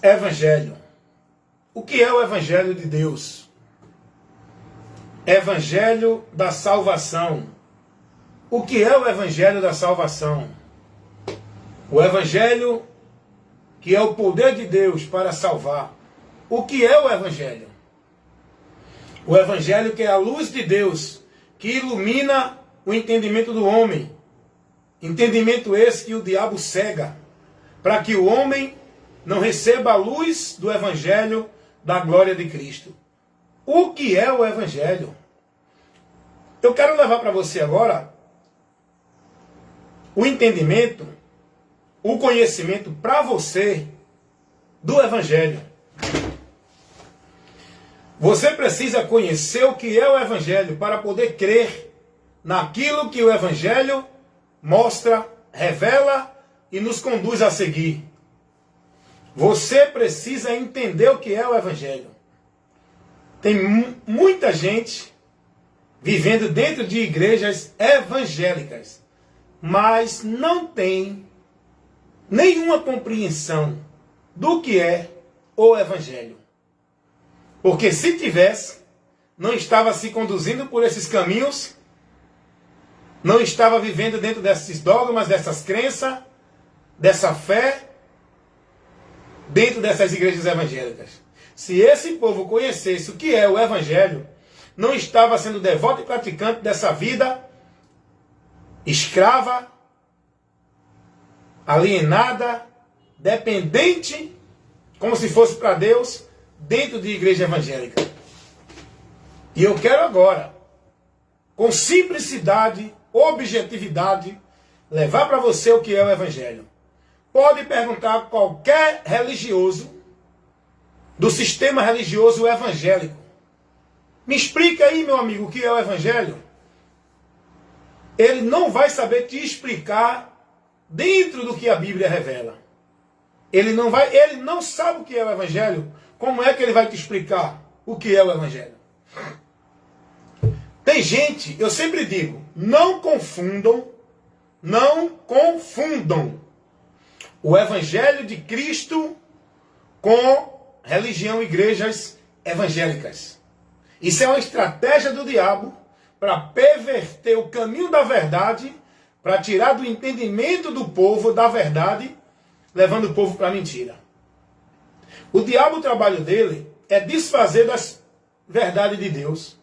Evangelho. O que é o Evangelho de Deus? Evangelho da salvação. O que é o Evangelho da salvação? O Evangelho que é o poder de Deus para salvar. O que é o Evangelho? O Evangelho que é a luz de Deus, que ilumina o entendimento do homem. Entendimento esse que o diabo cega, para que o homem não receba a luz do Evangelho da glória de Cristo. O que é o Evangelho? Eu quero levar para você agora o entendimento, o conhecimento para você do Evangelho. Você precisa conhecer o que é o Evangelho para poder crer naquilo que o Evangelho mostra, revela e nos conduz a seguir. Você precisa entender o que é o Evangelho. Tem muita gente vivendo dentro de igrejas evangélicas, mas não tem nenhuma compreensão do que é o Evangelho. Porque se tivesse, não estava se conduzindo por esses caminhos, não estava vivendo dentro desses dogmas, dessas crenças, dessa fé, dentro dessas igrejas evangélicas. Se esse povo conhecesse o que é o Evangelho, não estava sendo devoto e praticante dessa vida escrava, alienada, dependente, como se fosse para Deus, dentro de igreja evangélica. E eu quero agora, com simplicidade, objetividade, levar para você o que é o Evangelho. Pode perguntar a qualquer religioso do sistema religioso evangélico. Me explica aí, meu amigo, o que é o Evangelho? Ele não vai saber te explicar dentro do que a Bíblia revela. Ele não sabe o que é o Evangelho. Como é que ele vai te explicar o que é o Evangelho? Tem gente, eu sempre digo, não confundam o Evangelho de Cristo com religião e igrejas evangélicas. Isso é uma estratégia do diabo para perverter o caminho da verdade, para tirar do entendimento do povo da verdade, levando o povo para a mentira. O diabo, o trabalho dele é desfazer das verdades de Deus,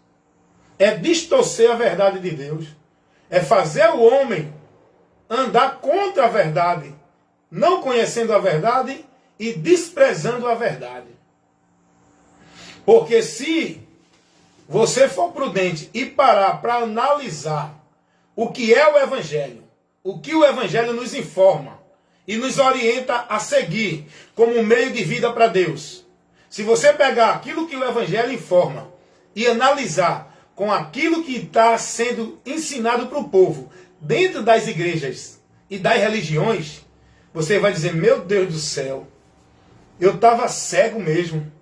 é distorcer a verdade de Deus, é fazer o homem andar contra a verdade, não conhecendo a verdade e desprezando a verdade. Porque se você for prudente e parar para analisar o que é o Evangelho, o que o Evangelho nos informa e nos orienta a seguir como um meio de vida para Deus. Se você pegar aquilo que o Evangelho informa e analisar com aquilo que está sendo ensinado para o povo dentro das igrejas e das religiões, você vai dizer, meu Deus do céu, eu estava cego mesmo.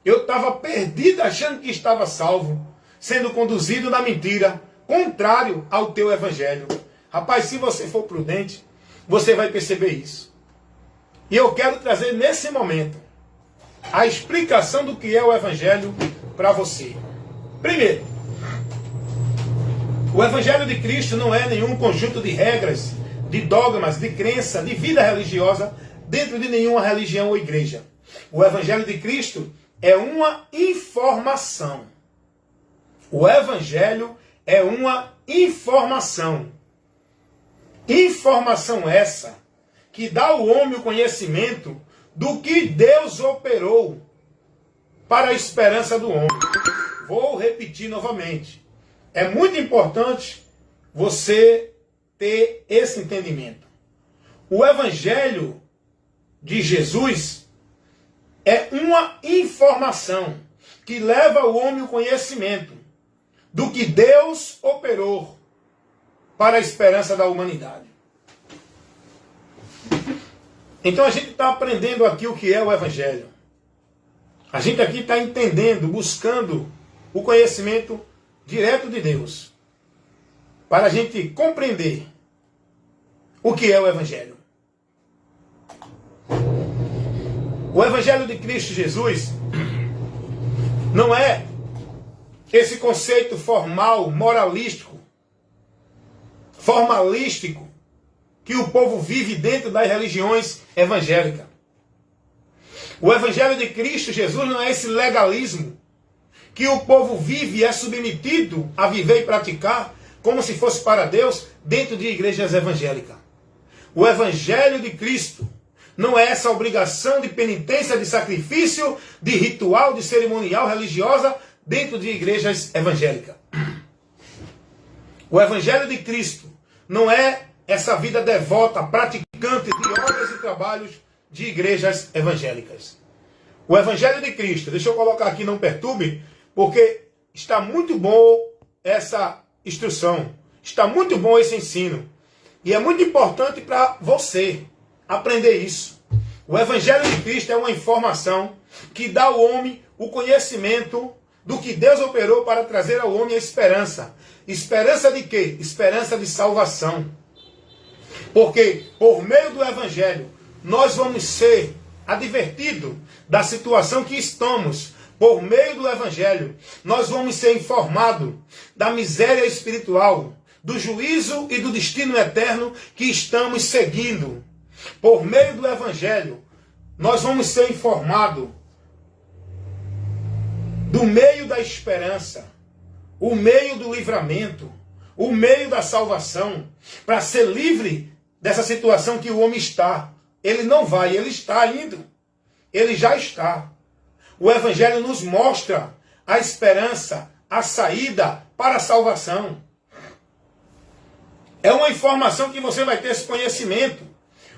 Eu estava perdido achando que estava salvo, sendo conduzido na mentira, contrário ao teu Evangelho. Rapaz, se você for prudente, você vai perceber isso. E eu quero trazer nesse momento a explicação do que é o Evangelho para você. Primeiro, o Evangelho de Cristo não é nenhum conjunto de regras, de dogmas, de crença, de vida religiosa dentro de nenhuma religião ou igreja. O Evangelho de Cristo é uma informação. O Evangelho é uma informação. Informação essa que dá ao homem o conhecimento do que Deus operou para a esperança do homem. Vou repetir novamente. É muito importante você ter esse entendimento. O Evangelho de Jesus é uma informação que leva ao homem o conhecimento do que Deus operou para a esperança da humanidade. Então a gente está aprendendo aqui o que é o Evangelho. A gente aqui está entendendo, buscando o conhecimento direto de Deus, para a gente compreender o que é o Evangelho. O Evangelho de Cristo Jesus não é esse conceito formal, moralístico, formalístico, que o povo vive dentro das religiões evangélicas. O Evangelho de Cristo Jesus não é esse legalismo que o povo vive e é submetido a viver e praticar como se fosse para Deus dentro de igrejas evangélicas. O Evangelho de Cristo não é essa obrigação de penitência, de sacrifício, de ritual, de cerimonial religiosa dentro de igrejas evangélicas. O Evangelho de Cristo não é essa vida devota, praticante de obras e trabalhos de igrejas evangélicas. O Evangelho de Cristo, deixa eu colocar aqui, não perturbe, porque está muito bom essa instrução, está muito bom esse ensino, e é muito importante para você aprender isso. O Evangelho de Cristo é uma informação que dá ao homem o conhecimento do que Deus operou para trazer ao homem a esperança. Esperança de quê? Esperança de salvação. Porque por meio do Evangelho nós vamos ser advertidos da situação que estamos. Por meio do Evangelho nós vamos ser informados da miséria espiritual, do juízo e do destino eterno que estamos seguindo. Por meio do Evangelho nós vamos ser informados do meio da esperança, o meio do livramento, o meio da salvação, para ser livre dessa situação que o homem está. Ele não vai, ele está indo. Ele já está. O Evangelho nos mostra a esperança, a saída para a salvação. É uma informação que você vai ter esse conhecimento.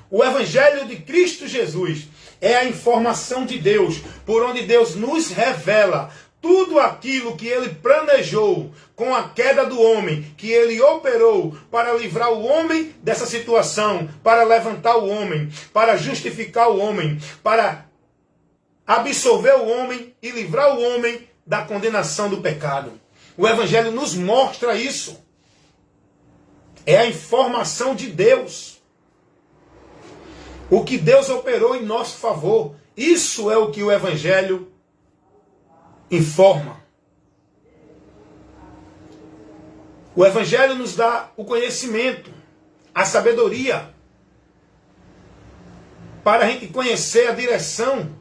O Evangelho de Cristo Jesus é a informação de Deus, por onde Deus nos revela tudo aquilo que Ele planejou com a queda do homem, que Ele operou para livrar o homem dessa situação, para levantar o homem, para justificar o homem, para absolver o homem e livrar o homem da condenação do pecado. O Evangelho nos mostra isso. É a informação de Deus. O que Deus operou em nosso favor. Isso é o que o Evangelho informa. O Evangelho nos dá o conhecimento, a sabedoria, para a gente conhecer a direção,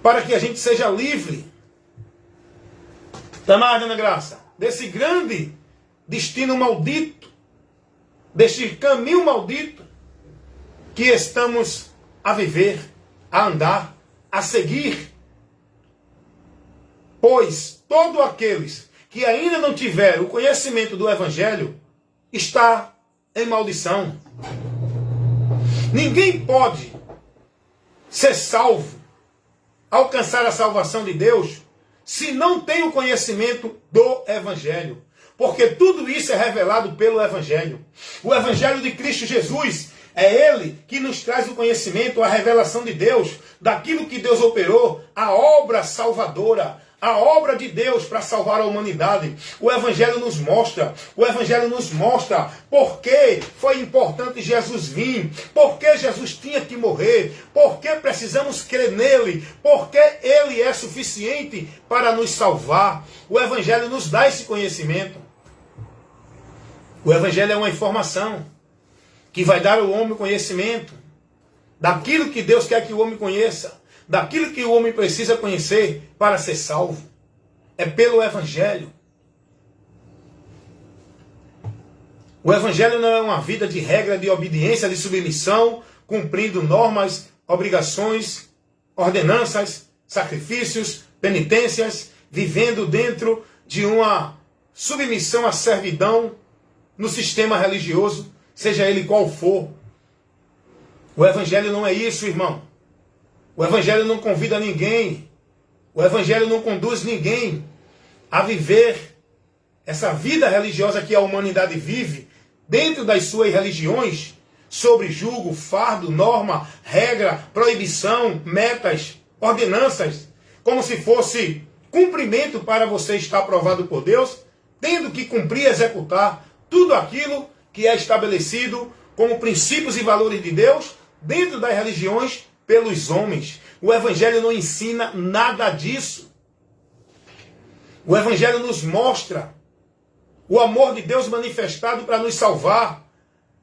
para que a gente seja livre. Tamar, Dona Graça, desse grande destino maldito, deste caminho maldito que estamos a viver, a andar, a seguir. Pois todos aqueles que ainda não tiveram o conhecimento do Evangelho está em maldição. Ninguém pode ser salvo, alcançar a salvação de Deus, se não tem o conhecimento do Evangelho. Porque tudo isso é revelado pelo Evangelho. O Evangelho de Cristo Jesus é Ele que nos traz o conhecimento, a revelação de Deus, daquilo que Deus operou, a obra salvadora, a obra de Deus para salvar a humanidade. O Evangelho nos mostra por que foi importante Jesus vir, por que Jesus tinha que morrer, por que precisamos crer nele, por que ele é suficiente para nos salvar. O Evangelho nos dá esse conhecimento. O Evangelho é uma informação que vai dar ao homem o conhecimento daquilo que Deus quer que o homem conheça, daquilo que o homem precisa conhecer para ser salvo. É pelo Evangelho. O Evangelho não é uma vida de regra, de obediência, de submissão, cumprindo normas, obrigações, ordenanças, sacrifícios, penitências, vivendo dentro de uma submissão à servidão no sistema religioso, seja ele qual for. O Evangelho não é isso, irmão. O Evangelho não convida ninguém. O Evangelho não conduz ninguém a viver essa vida religiosa que a humanidade vive dentro das suas religiões, sobre julgo, fardo, norma, regra, proibição, metas, ordenanças, como se fosse cumprimento para você estar aprovado por Deus, tendo que cumprir e executar tudo aquilo que é estabelecido como princípios e valores de Deus dentro das religiões pelos homens. O Evangelho não ensina nada disso. O Evangelho nos mostra o amor de Deus manifestado para nos salvar.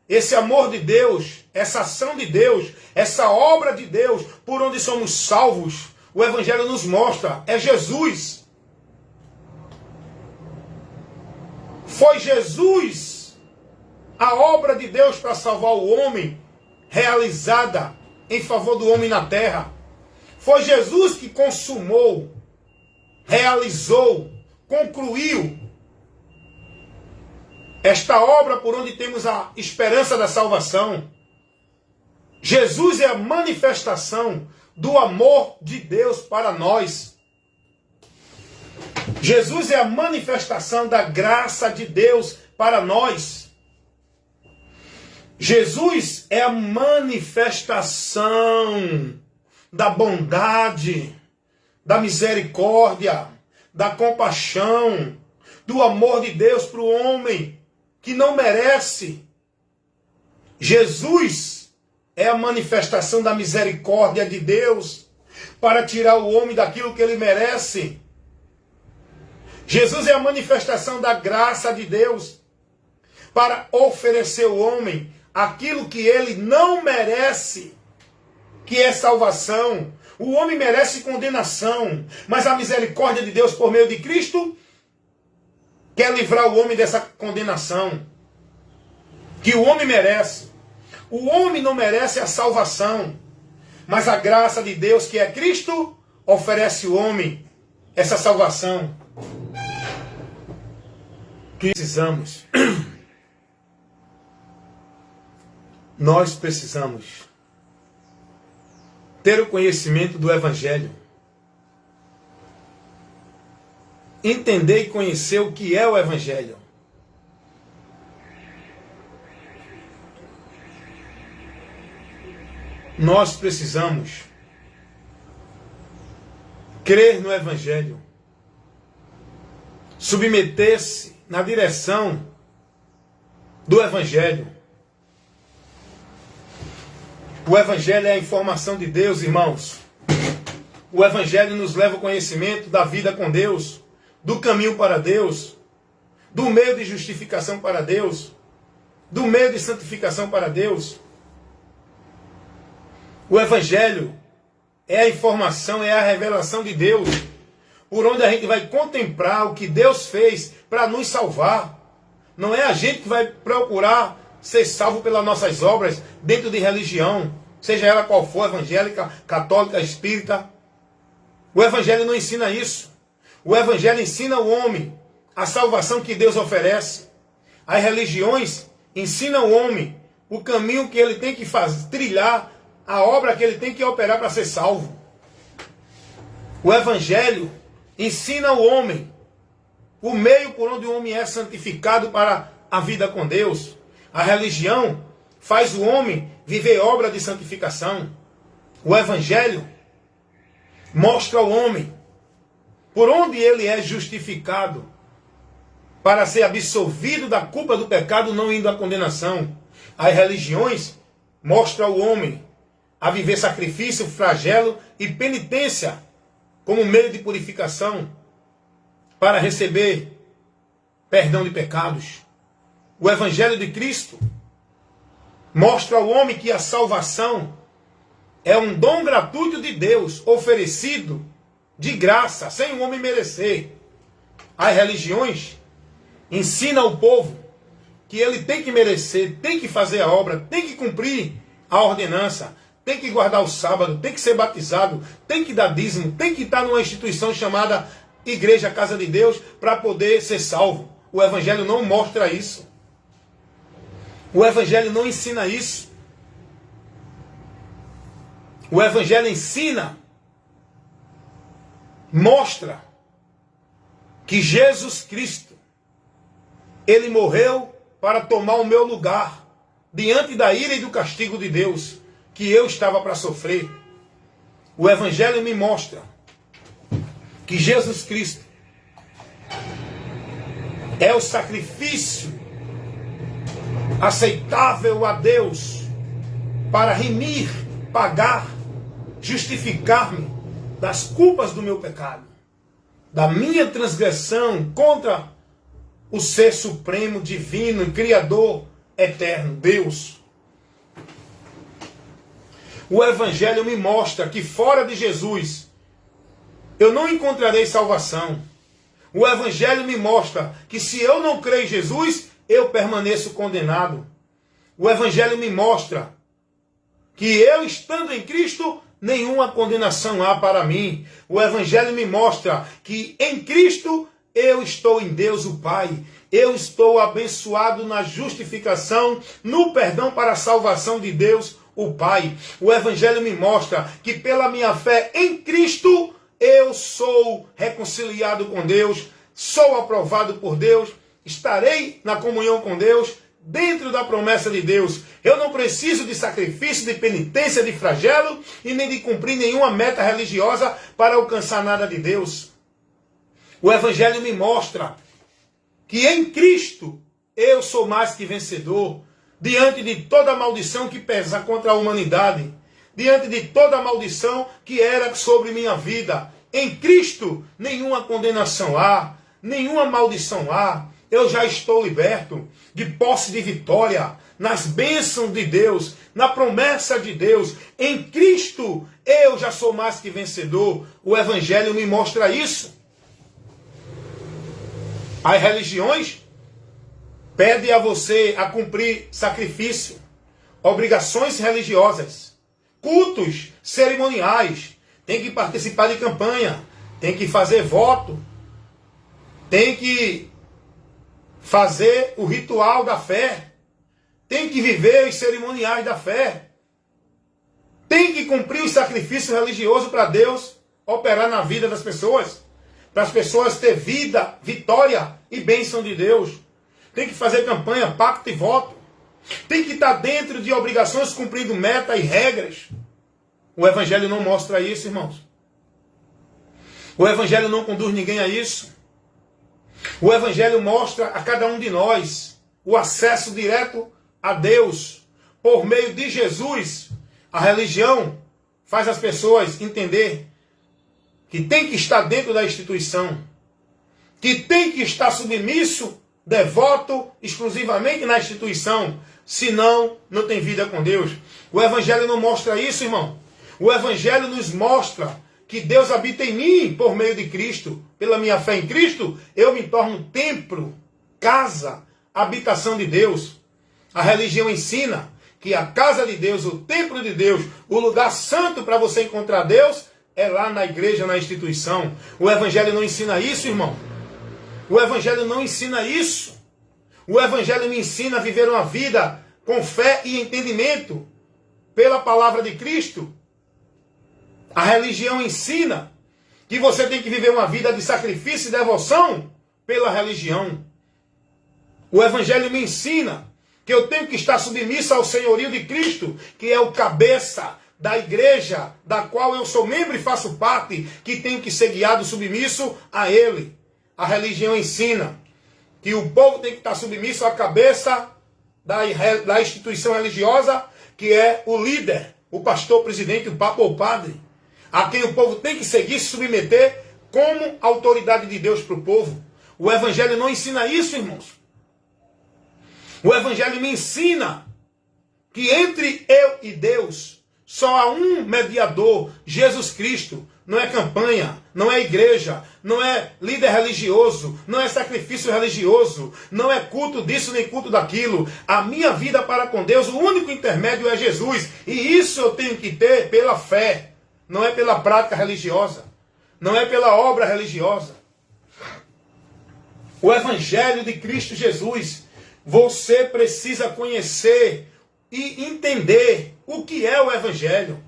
Esse amor de Deus, essa ação de Deus, essa obra de Deus, por onde somos salvos, o Evangelho nos mostra, é Jesus. Foi Jesus a obra de Deus para salvar o homem, realizada em favor do homem na terra. Foi Jesus que consumou, realizou, concluiu esta obra por onde temos a esperança da salvação. Jesus é a manifestação do amor de Deus para nós. Jesus é a manifestação da graça de Deus para nós. Jesus é a manifestação da bondade, da misericórdia, da compaixão, do amor de Deus para o homem que não merece. Jesus é a manifestação da misericórdia de Deus para tirar o homem daquilo que ele merece. Jesus é a manifestação da graça de Deus para oferecer ao homem aquilo que ele não merece, que é salvação. O homem merece condenação, mas a misericórdia de Deus por meio de Cristo quer livrar o homem dessa condenação que o homem merece. O homem não merece a salvação, mas a graça de Deus, que é Cristo, oferece ao homem essa salvação. Precisamos. Nós precisamos ter o conhecimento do Evangelho. Entender e conhecer o que é o Evangelho. Nós precisamos crer no Evangelho. Submeter-se na direção do Evangelho. O Evangelho é a informação de Deus, irmãos. O Evangelho nos leva ao conhecimento da vida com Deus, do caminho para Deus, do meio de justificação para Deus, do meio de santificação para Deus. O Evangelho é a informação, é a revelação de Deus, por onde a gente vai contemplar o que Deus fez para nos salvar. Não é a gente que vai procurar ser salvo pelas nossas obras dentro de religião, seja ela qual for, evangélica, católica, espírita. O Evangelho não ensina isso. O Evangelho ensina o homem a salvação que Deus oferece. As religiões ensinam o homem o caminho que ele tem que fazer, trilhar, a obra que ele tem que operar para ser salvo. O Evangelho ensina o homem o meio por onde o homem é santificado para a vida com Deus. A religião faz o homem viver obra de santificação. O Evangelho mostra ao homem por onde ele é justificado para ser absolvido da culpa do pecado, não indo à condenação. As religiões mostram ao homem a viver sacrifício, flagelo e penitência como meio de purificação para receber perdão de pecados. O Evangelho de Cristo mostra ao homem que a salvação é um dom gratuito de Deus, oferecido de graça, sem o homem merecer. As religiões ensinam ao povo que ele tem que merecer, tem que fazer a obra, tem que cumprir a ordenança, tem que guardar o sábado, tem que ser batizado, tem que dar dízimo, tem que estar numa instituição chamada Igreja Casa de Deus para poder ser salvo. O Evangelho não mostra isso. O Evangelho não ensina isso. O Evangelho ensina, mostra que Jesus Cristo, ele morreu para tomar o meu lugar diante da ira e do castigo de Deus que eu estava para sofrer. O Evangelho me mostra que Jesus Cristo é o sacrifício aceitável a Deus para remir, pagar justificar-me das culpas do meu pecado, da minha transgressão contra o ser supremo, divino, criador, eterno, Deus. O Evangelho me mostra que fora de Jesus eu não encontrarei salvação. O Evangelho me mostra que se eu não creio em Jesus, eu permaneço condenado. O Evangelho me mostra que eu, estando em Cristo, nenhuma condenação há para mim. O Evangelho me mostra que em Cristo eu estou em Deus o Pai. Eu estou abençoado na justificação, no perdão para a salvação de Deus o Pai. O Evangelho me mostra que pela minha fé em Cristo, eu sou reconciliado com Deus, sou aprovado por Deus, estarei na comunhão com Deus, dentro da promessa de Deus. Eu não preciso de sacrifício, de penitência, de flagelo e nem de cumprir nenhuma meta religiosa para alcançar nada de Deus. O Evangelho me mostra que em Cristo eu sou mais que vencedor, diante de toda a maldição que pesa contra a humanidade, diante de toda a maldição que era sobre minha vida. Em Cristo nenhuma condenação há, nenhuma maldição há. Eu já estou liberto, de posse de vitória, nas bênçãos de Deus, na promessa de Deus. Em Cristo eu já sou mais que vencedor. O Evangelho me mostra isso. As religiões pedem a você a cumprir sacrifício, obrigações religiosas, cultos cerimoniais, tem que participar de campanha, tem que fazer voto, tem que fazer o ritual da fé, tem que viver os cerimoniais da fé, tem que cumprir o sacrifício religioso para Deus operar na vida das pessoas, para as pessoas ter vida, vitória e bênção de Deus. Tem que fazer campanha, pacto e voto. Tem que estar dentro de obrigações, cumprindo meta e regras. O Evangelho não mostra isso, irmãos. O Evangelho não conduz ninguém a isso. O Evangelho mostra a cada um de nós o acesso direto a Deus por meio de Jesus. A religião faz as pessoas entender que tem que estar dentro da instituição, que tem que estar submisso, devoto exclusivamente na instituição, senão não tem vida com Deus. O Evangelho não mostra isso, irmão. O Evangelho nos mostra que Deus habita em mim por meio de Cristo. Pela minha fé em Cristo, eu me torno templo, casa, habitação de Deus. A religião ensina que a casa de Deus, o templo de Deus, o lugar santo para você encontrar Deus, é lá na igreja, na instituição. O Evangelho não ensina isso, irmão. O Evangelho não ensina isso. O Evangelho me ensina a viver uma vida com fé e entendimento pela palavra de Cristo. A religião ensina que você tem que viver uma vida de sacrifício e devoção pela religião. O Evangelho me ensina que eu tenho que estar submisso ao senhorio de Cristo, que é o cabeça da igreja, da qual eu sou membro e faço parte, que tenho que ser guiado, submisso a Ele. A religião ensina que o povo tem que estar submisso à cabeça da instituição religiosa, que é o líder, o pastor, o presidente, o papa ou o padre, a quem o povo tem que seguir, se submeter como autoridade de Deus para o povo. O Evangelho não ensina isso, irmãos. O Evangelho me ensina que entre eu e Deus só há um mediador, Jesus Cristo. Não é campanha, não é igreja, não é líder religioso, não é sacrifício religioso, não é culto disso nem culto daquilo. A minha vida para com Deus, o único intermédio é Jesus. E isso eu tenho que ter pela fé, não é pela prática religiosa, não é pela obra religiosa. O Evangelho de Cristo Jesus, você precisa conhecer e entender o que é o Evangelho.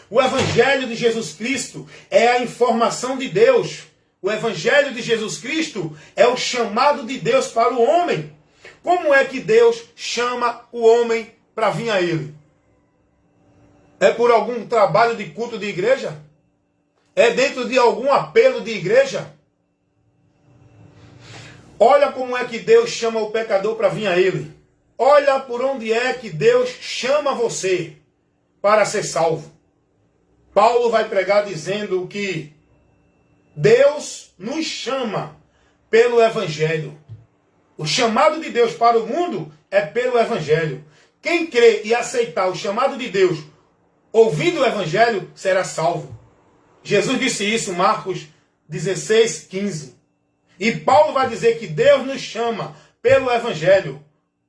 O Evangelho de Jesus Cristo é a informação de Deus. O Evangelho de Jesus Cristo é o chamado de Deus para o homem. Como é que Deus chama o homem para vir a Ele? É por algum trabalho de culto de igreja? É dentro de algum apelo de igreja? Olha como é que Deus chama o pecador para vir a Ele. Olha por onde é que Deus chama você para ser salvo. Paulo vai pregar dizendo que Deus nos chama pelo Evangelho. O chamado de Deus para o mundo é pelo Evangelho. Quem crê e aceitar o chamado de Deus ouvindo o Evangelho será salvo. Jesus disse isso em Marcos 16, 15. E Paulo vai dizer que Deus nos chama pelo Evangelho.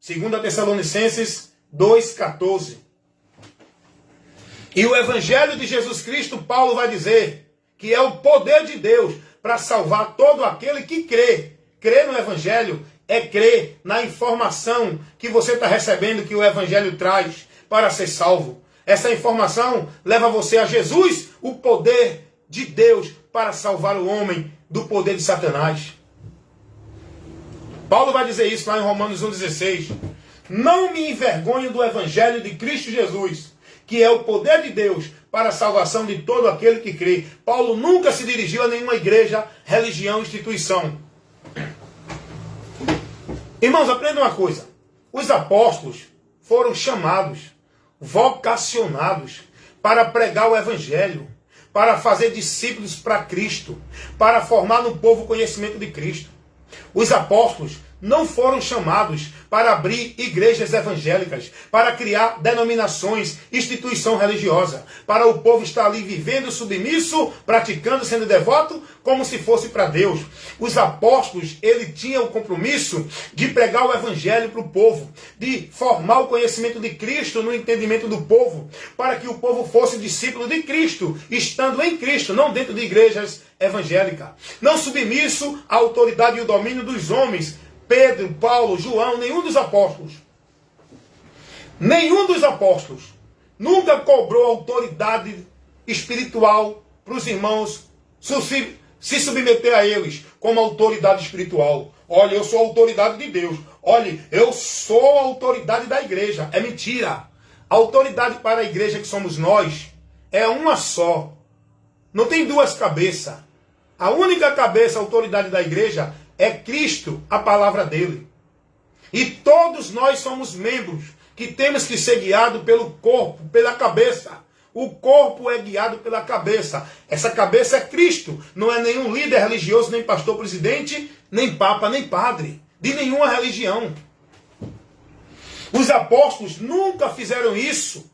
2 Tessalonicenses 2,14. E o Evangelho de Jesus Cristo, Paulo vai dizer que é o poder de Deus para salvar todo aquele que crê. Crer no Evangelho é crer na informação que você está recebendo, que o Evangelho traz para ser salvo. Essa informação leva você a Jesus, o poder de Deus para salvar o homem do poder de Satanás. Paulo vai dizer isso lá em Romanos 1,16. Não me envergonho do Evangelho de Cristo Jesus, que é o poder de Deus para a salvação de todo aquele que crê. Paulo nunca se dirigiu a nenhuma igreja, religião, instituição. Irmãos, aprenda uma coisa. Os apóstolos foram chamados, vocacionados para pregar o Evangelho, para fazer discípulos para Cristo, para formar no povo o conhecimento de Cristo. Os apóstolos não foram chamados para abrir igrejas evangélicas, para criar denominações, instituição religiosa, para o povo estar ali vivendo submisso, praticando, sendo devoto, como se fosse para Deus. Os apóstolos, ele tinha o compromisso de pregar o evangelho para o povo, de formar o conhecimento de Cristo no entendimento do povo, para que o povo fosse discípulo de Cristo, estando em Cristo, não dentro de igrejas evangélicas. Não submisso à autoridade e o domínio dos homens, Pedro, Paulo, João, nenhum dos apóstolos nunca cobrou autoridade espiritual para os irmãos se submeter a eles como autoridade espiritual. Olha, eu sou a autoridade de Deus. Olha, eu sou a autoridade da igreja. É mentira. A autoridade para a igreja que somos nós é uma só. Não tem duas cabeças. A única cabeça, a autoridade da igreja, é Cristo, a palavra dele. E todos nós somos membros que temos que ser guiados pelo corpo, pela cabeça. O corpo é guiado pela cabeça. Essa cabeça é Cristo. Não é nenhum líder religioso, nem pastor presidente, nem papa, nem padre. De nenhuma religião. Os apóstolos nunca fizeram isso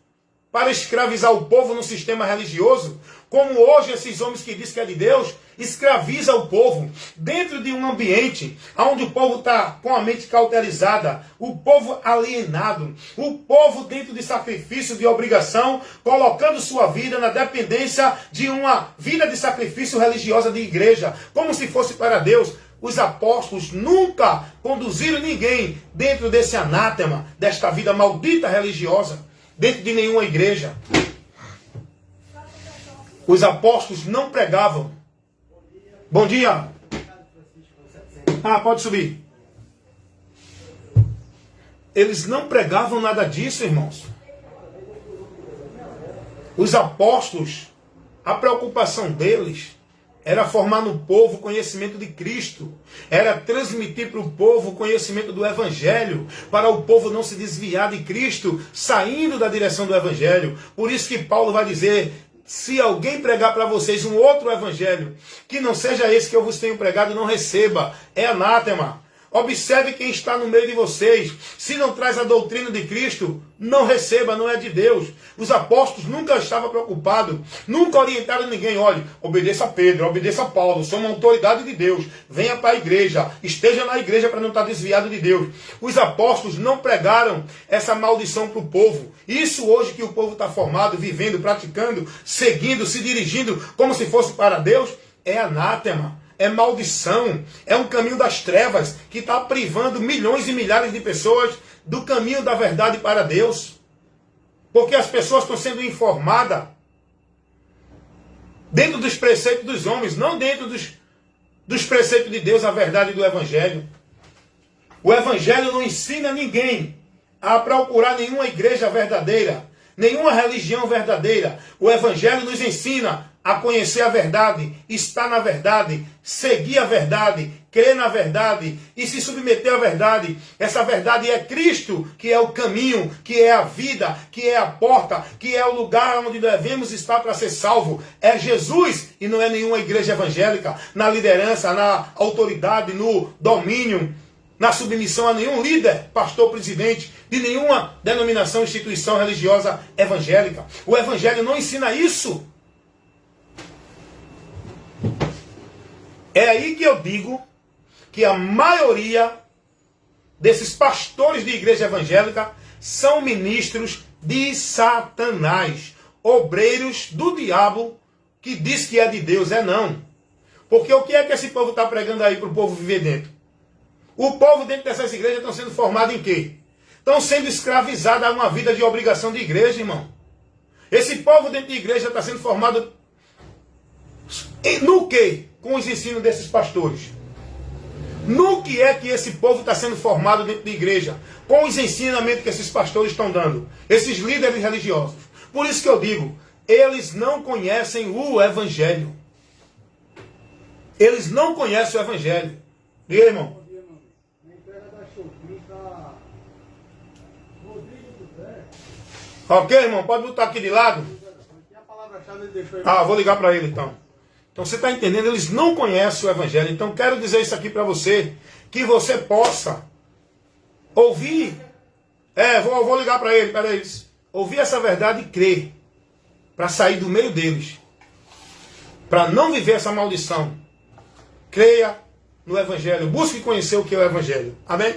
para escravizar o povo no sistema religioso, como hoje esses homens que dizem que é de Deus, escraviza o povo dentro de um ambiente onde o povo está com a mente cauterizada, o povo alienado, o povo dentro de sacrifício, de obrigação, colocando sua vida na dependência de uma vida de sacrifício religiosa de igreja, como se fosse para Deus. Os apóstolos nunca conduziram ninguém dentro desse anátema, desta vida maldita religiosa, dentro de nenhuma igreja. Os apóstolos não pregavam. Bom dia. Pode subir. Eles não pregavam nada disso, irmãos. Os apóstolos, a preocupação deles era formar no povo o conhecimento de Cristo. Era transmitir para o povo o conhecimento do Evangelho, para o povo não se desviar de Cristo, saindo da direção do Evangelho. Por isso que Paulo vai dizer: se alguém pregar para vocês um outro evangelho, que não seja esse que eu vos tenho pregado, não receba. É anátema. Observe quem está no meio de vocês. Se não traz a doutrina de Cristo, não receba, não é de Deus. Os apóstolos nunca estavam preocupados, nunca orientaram ninguém. Olhe, obedeça a Pedro, obedeça a Paulo, sou uma autoridade de Deus. Venha para a igreja, esteja na igreja para não estar desviado de Deus. Os apóstolos não pregaram essa maldição para o povo. Isso hoje que o povo está formado, vivendo, praticando, seguindo, se dirigindo como se fosse para Deus, é anátema. É maldição, é um caminho das trevas que está privando milhões e milhares de pessoas do caminho da verdade para Deus. Porque as pessoas estão sendo informadas dentro dos preceitos dos homens, não dentro dos preceitos de Deus, a verdade do Evangelho. O Evangelho não ensina ninguém a procurar nenhuma igreja verdadeira, nenhuma religião verdadeira. O Evangelho nos ensina a conhecer a verdade, estar na verdade, seguir a verdade, crer na verdade e se submeter à verdade. Essa verdade é Cristo, que é o caminho, que é a vida, que é a porta, que é o lugar onde devemos estar para ser salvo. É Jesus e não é nenhuma igreja evangélica, na liderança, na autoridade, no domínio, na submissão a nenhum líder, pastor, presidente, de nenhuma denominação, instituição religiosa evangélica. O evangelho não ensina isso. É aí que eu digo que a maioria desses pastores de igreja evangélica são ministros de Satanás, obreiros do diabo, que diz que é de Deus. É não. Porque o que é que esse povo está pregando aí para o povo viver dentro? O povo dentro dessas igrejas estão sendo formado em quê? Estão sendo escravizados a uma vida de obrigação de igreja, irmão. Esse povo dentro de igreja está sendo formado no quê? Com os ensinos desses pastores. No que é que esse povo está sendo formado dentro de igreja? Com os ensinamentos que esses pastores estão dando. Esses líderes religiosos. Por isso que eu digo, eles não conhecem o evangelho. Eles não conhecem o evangelho. Diga aí, irmão. Ok, irmão? Pode botar aqui de lado? Ah, vou ligar para ele então. Então você está entendendo? Eles não conhecem o evangelho. Então quero dizer isso aqui para você, que você possa ouvir. Vou ligar para ele, peraí. Ouvir essa verdade e crer. Para sair do meio deles. Para não viver essa maldição. Creia no evangelho. Busque conhecer o que é o evangelho. Amém?